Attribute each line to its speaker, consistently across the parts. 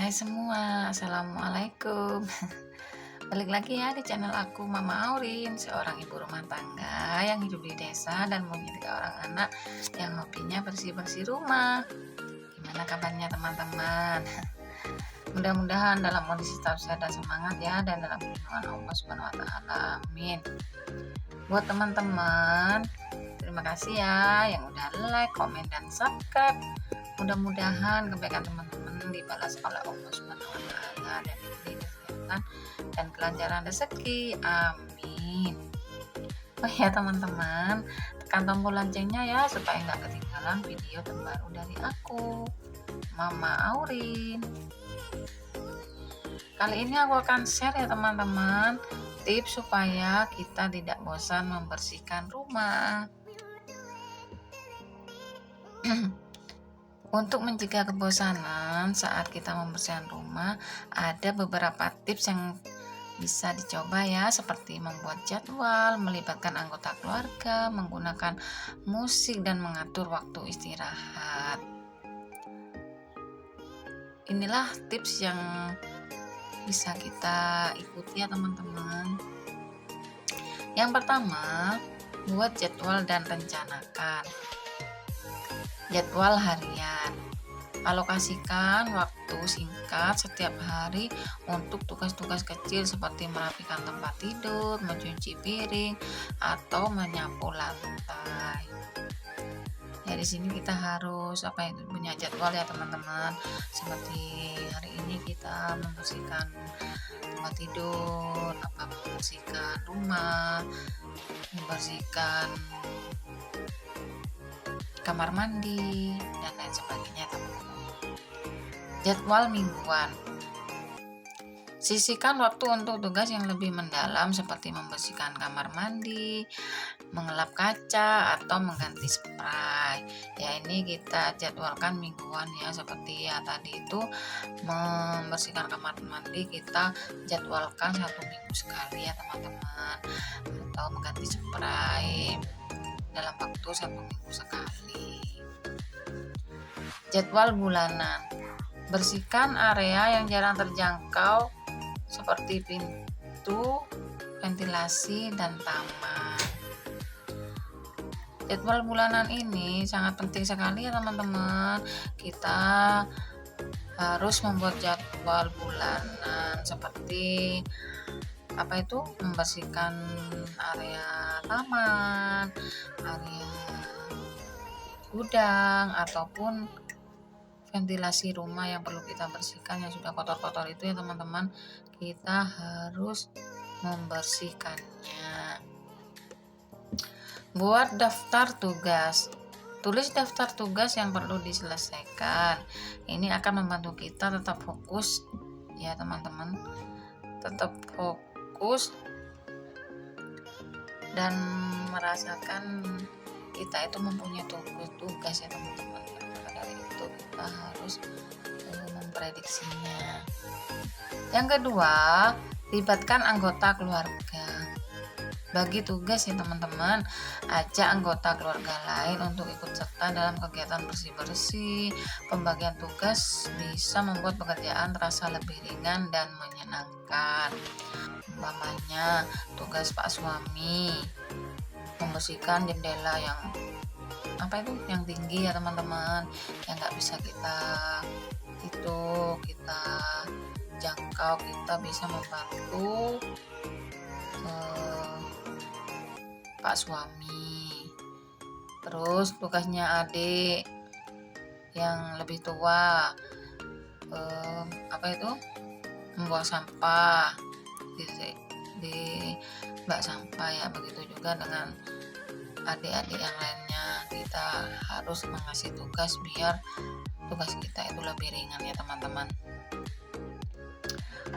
Speaker 1: Hai semua, assalamualaikum. Balik lagi ya di channel aku, Mama Aurin, seorang ibu rumah tangga yang hidup di desa dan punya 3 orang anak yang hobinya bersih-bersih rumah. Gimana kabarnya teman-teman? Mudah-mudahan dalam kondisi tetap sehat dan semangat ya, dan dalam lindungan Allah Subhanahu wa taala. Amin. Buat teman-teman, terima kasih ya yang udah like, komen, dan subscribe. Mudah-mudahan kebaikan teman-teman dibalas oleh Allah Subhanahu wa taala dan diberi kesehatan dan kelancaran rezeki. Amin. Oh ya teman-teman, tekan tombol loncengnya ya supaya nggak ketinggalan video terbaru dari aku, Mama Aurin. Kali ini aku akan share ya teman-teman, tips supaya kita tidak bosan membersihkan rumah. Untuk mencegah kebosanan saat kita membersihkan rumah, ada beberapa tips yang bisa dicoba ya, seperti membuat jadwal, melibatkan anggota keluarga, menggunakan musik, dan mengatur waktu istirahat. Inilah tips yang bisa kita ikuti ya teman-teman. Yang pertama, buat jadwal dan rencanakan. Jadwal harian. Alokasikan waktu singkat setiap hari untuk tugas-tugas kecil seperti merapikan tempat tidur, mencuci piring, atau menyapu lantai. Ya di sini kita harus punya jadwal ya teman-teman. Seperti hari ini kita membersihkan tempat tidur, membersihkan rumah, membersihkan kamar mandi, dan lain sebagainya teman-teman. Jadwal mingguan. Sisihkan waktu untuk tugas yang lebih mendalam seperti membersihkan kamar mandi, mengelap kaca, atau mengganti spray. Ya ini kita jadwalkan mingguan ya, seperti ya tadi itu membersihkan kamar mandi kita jadwalkan 1 minggu sekali ya teman-teman, atau mengganti spray dalam waktu 1 minggu sekali. Jadwal bulanan. Bersihkan area yang jarang terjangkau seperti pintu, ventilasi, dan taman. Jadwal bulanan ini sangat penting sekali ya teman-teman. Kita harus membuat jadwal bulanan seperti membersihkan area taman, area gudang, ataupun ventilasi rumah yang perlu kita bersihkan yang sudah kotor-kotor itu ya teman-teman, kita harus membersihkannya. Buat daftar tugas. Tulis daftar tugas yang perlu diselesaikan. Ini akan membantu kita tetap fokus ya teman-teman, tetap fokus dan merasakan kita itu mempunyai tugas ya teman-teman. Maka dari itu kita harus memprediksinya. Yang kedua, libatkan anggota keluarga. Bagi tugas ya teman-teman, ajak anggota keluarga lain untuk ikut serta dalam kegiatan bersih-bersih. Pembagian tugas bisa membuat pekerjaan terasa lebih ringan dan menyenangkan. Umpamanya tugas Pak suami membersihkan jendela yang tinggi ya teman-teman, yang nggak bisa kita jangkau. Kita bisa membantu Pak suami. Terus tugasnya adik yang lebih tua membuang sampah di bak sampah ya. Begitu juga dengan adik-adik yang lainnya, kita harus mengasih tugas biar tugas kita itu lebih ringan ya teman-teman.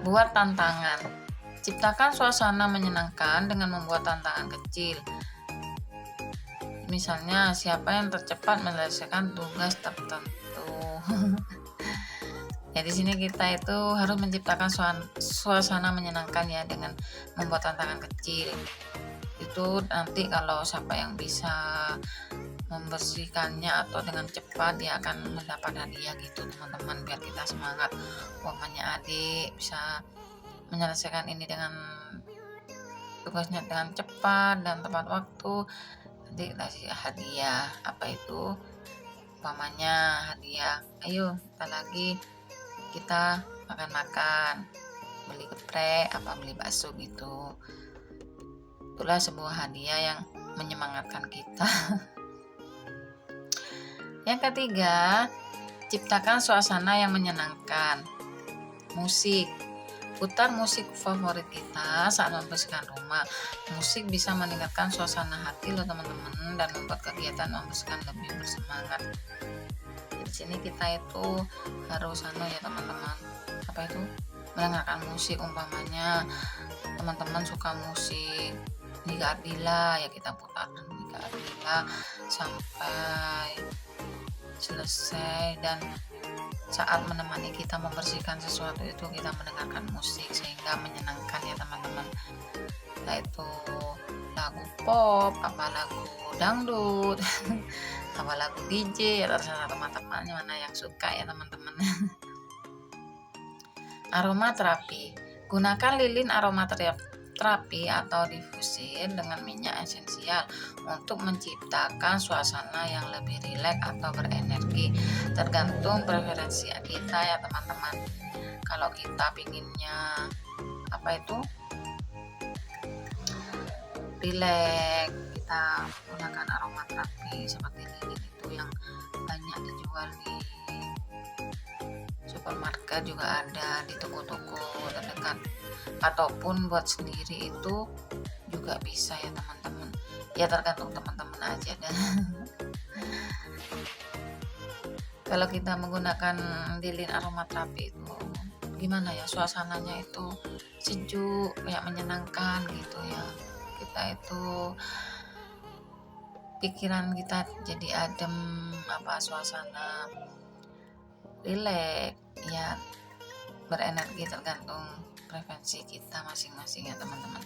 Speaker 1: Buat tantangan. Ciptakan suasana menyenangkan dengan membuat tantangan kecil. Misalnya, siapa yang tercepat menyelesaikan tugas tertentu. Ya di sini kita itu harus menciptakan suasana menyenangkan ya dengan membuat tantangan kecil. Itu nanti kalau siapa yang bisa membersihkannya atau dengan cepat dia akan mendapat hadiah gitu teman-teman, biar kita semangat. Umpamanya adik bisa menyelesaikan ini dengan tugasnya dengan cepat dan tepat waktu, nanti kasih hadiah. Apa itu? Umpamanya hadiah, ayo kita lagi kita makan-makan, beli geprek apa beli bakso gitu. Itulah sebuah hadiah yang menyemangatkan kita. Yang ketiga, ciptakan suasana yang menyenangkan. Musik. Putar musik favorit kita saat membersihkan rumah. Musik bisa meningkatkan suasana hati loh teman-teman, dan membuat kegiatan membersihkan lebih bersemangat. Di sini kita itu harus ya teman-teman, apa itu, mendengarkan musik. Umpamanya teman-teman suka musik Nika Ardila, ya kita putarkan Nika Ardila sampai selesai, dan saat menemani kita membersihkan sesuatu itu kita mendengarkan musik sehingga menyenangkan ya teman-teman. Nah itu lagu pop, apa lagu dangdut, apa lagu DJ, ya terserah teman-temannya mana yang suka ya teman-teman. Aroma terapi. Gunakan lilin aroma terapi atau difusir dengan minyak esensial untuk menciptakan suasana yang lebih rileks atau berenergi, tergantung preferensi kita ya teman-teman. Kalau kita pinginnya apa itu rileks, kita gunakan aromaterapi seperti lilin itu yang banyak dijual di supermarket, juga ada di toko-toko terdekat, ataupun buat sendiri itu juga bisa ya teman-teman. Ya tergantung teman-teman aja dah. Kalau kita menggunakan lilin aromaterapi itu gimana ya, suasananya itu sejuk, kayak menyenangkan gitu ya. Kita itu pikiran kita jadi adem, apa suasana rileks ya, berenergi, tergantung preferensi kita masing-masing ya teman-teman.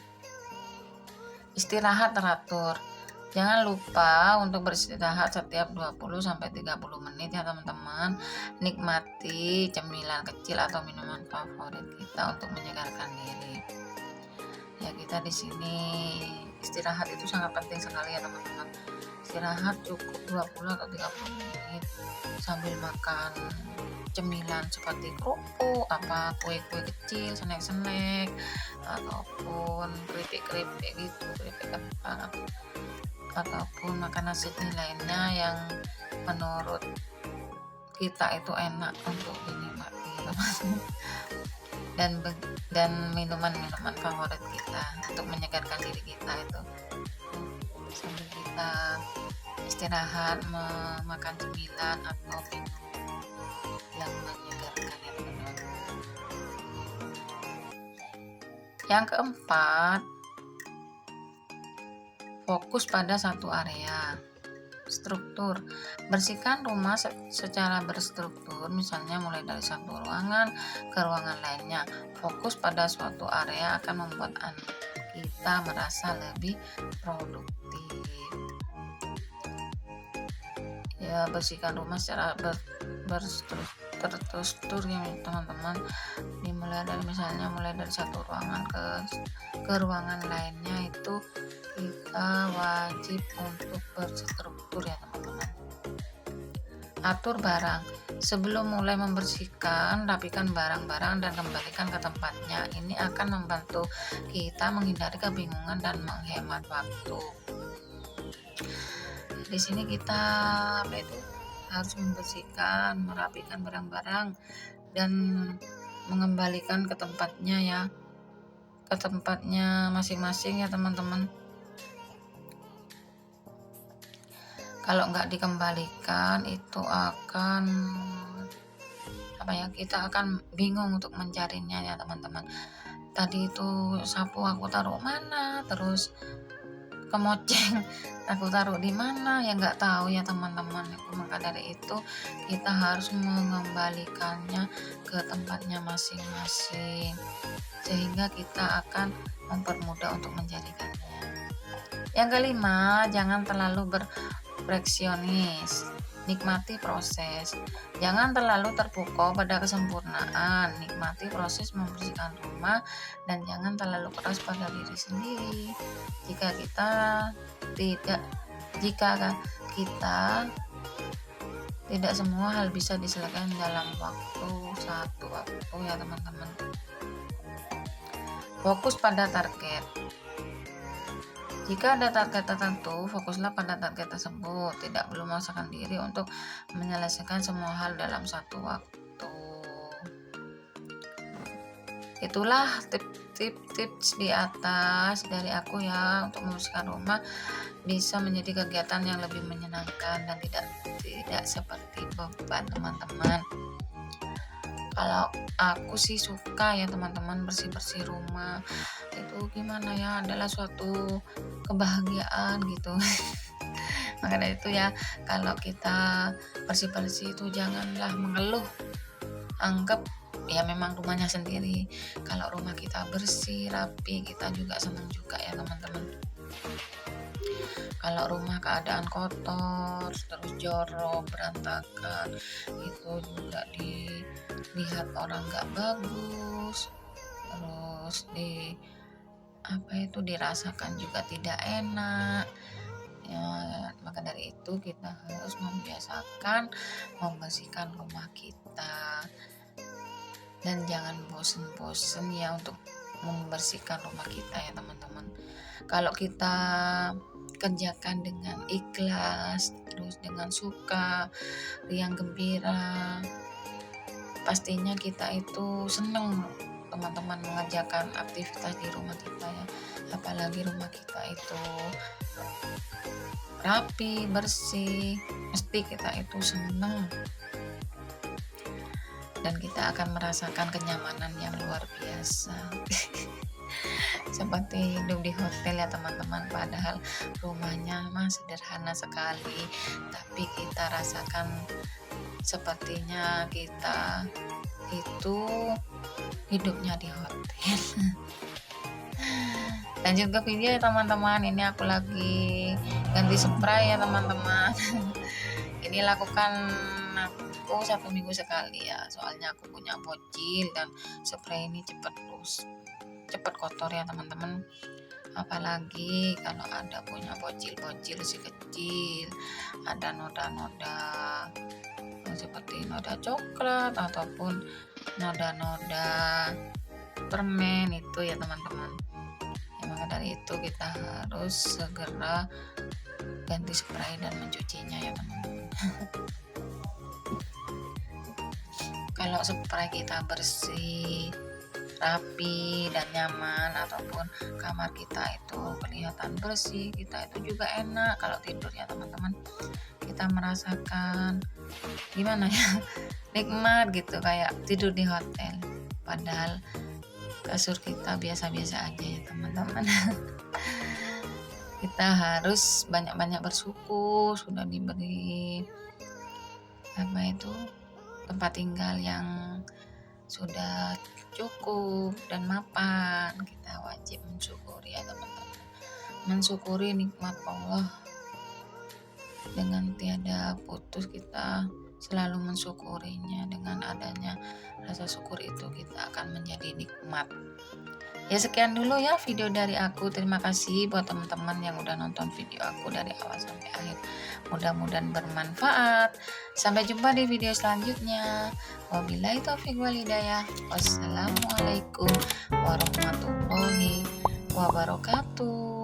Speaker 1: Istirahat teratur. Jangan lupa untuk beristirahat setiap 20-30 menit ya teman-teman. Nikmati cemilan kecil atau minuman favorit kita untuk menyegarkan diri. Ya kita di sini istirahat itu sangat penting sekali ya teman-teman. Istirahat cukup 20 atau 30 menit sambil makan cemilan seperti kerupuk, apa kue-kue kecil, snack-snack, ataupun keripik-keripik gitu, keripik kentang, ataupun makanan sejenis lainnya yang menurut kita itu enak untuk dinikmati dan minuman-minuman favorit kita untuk menyegarkan diri kita itu sambil kita istirahat, memakan cemilan atau minum yang menyegarkan ya teman-teman. Yang keempat, fokus pada satu area. Struktur. Bersihkan rumah secara berstruktur, misalnya mulai dari satu ruangan ke ruangan lainnya. Fokus pada suatu area akan membuat kita merasa lebih produktif. Ya, bersihkan rumah secara berstruktur ya teman-teman. Dimulai dari misalnya mulai dari satu ruangan ke ruangan lainnya, itu kita wajib untuk berstruktur ya teman-teman. Atur barang. Sebelum mulai membersihkan, rapikan barang-barang dan kembalikan ke tempatnya. Ini akan membantu kita menghindari kebingungan dan menghemat waktu. Di sini kita harus membersihkan, merapikan barang-barang dan mengembalikan ke tempatnya ya, ke tempatnya masing-masing ya teman-teman. Kalau nggak dikembalikan itu akan kita akan bingung untuk mencarinya ya teman-teman. Tadi itu sapu aku taruh mana, terus kemoceng aku taruh di mana, ya nggak tahu ya teman-teman. Maka dari itu kita harus mengembalikannya ke tempatnya masing-masing, sehingga kita akan mempermudah untuk menjadikannya. Yang kelima, jangan terlalu perfeksionis. Nikmati proses. Jangan terlalu terpukau pada kesempurnaan. Nikmati proses membersihkan rumah dan jangan terlalu keras pada diri sendiri. Jika kita tidak semua hal bisa diselesaikan dalam satu waktu ya teman-teman. Fokus pada target. Jika ada target tertentu, fokuslah pada target tersebut. Tidak perlu memaksakan diri untuk menyelesaikan semua hal dalam satu waktu. Itulah tips di atas dari aku ya, untuk membersihkan rumah bisa menjadi kegiatan yang lebih menyenangkan dan tidak seperti beban teman-teman. Kalau aku sih suka ya teman-teman, bersih-bersih rumah itu gimana ya, adalah suatu kebahagiaan gitu. Maka dari itu ya, kalau kita bersih-bersih itu janganlah mengeluh, anggap ya memang rumahnya sendiri. Kalau rumah kita bersih, rapi, kita juga senang juga ya teman-teman. Kalau rumah keadaan kotor, terus jorok, berantakan, itu juga dilihat orang nggak bagus, terus dirasakan juga tidak enak ya. Maka dari itu kita harus membiasakan membersihkan rumah kita dan jangan bosen-bosen ya untuk membersihkan rumah kita ya teman-teman. Kalau kita kerjakan dengan ikhlas, terus dengan suka, riang gembira, pastinya kita itu senang teman-teman mengerjakan aktivitas di rumah kita ya. Apalagi rumah kita itu rapi, bersih, mesti kita itu senang dan kita akan merasakan kenyamanan yang luar biasa. Seperti hidup di hotel ya teman-teman, padahal rumahnya sederhana sekali, tapi kita rasakan sepertinya kita itu hidupnya di hotel. Lanjut ke video ya teman-teman. Ini aku lagi ganti spray ya teman-teman. Ini lakukan aku 1 minggu sekali ya, soalnya aku punya bocil dan spray ini cepat kotor ya teman-teman. Apalagi kalau ada punya bocil si kecil, ada noda-noda seperti noda coklat ataupun noda-noda permen itu ya teman-teman. Maka dari itu kita harus segera ganti spray dan mencucinya ya teman-teman. Kalau spray kita bersih, rapi dan nyaman, ataupun kamar kita itu kelihatan bersih, kita itu juga enak kalau tidur ya teman-teman. Kita merasakan gimana ya, nikmat gitu, kayak tidur di hotel, padahal kasur kita biasa-biasa aja ya teman-teman. Kita harus banyak-banyak bersyukur sudah diberi tempat tinggal yang sudah cukup dan mapan. Kita wajib mensyukuri ya teman-teman, mensyukuri nikmat Allah dengan tiada putus. Kita selalu mensyukurinya. Dengan adanya rasa syukur itu kita akan menjadi nikmat. Ya sekian dulu ya video dari aku. Terima kasih buat teman-teman yang udah nonton video aku dari awal sampai akhir. Mudah-mudahan bermanfaat. Sampai jumpa di video selanjutnya. Wabillahi taufiq wal hidayah. Wassalamualaikum warahmatullahi wabarakatuh.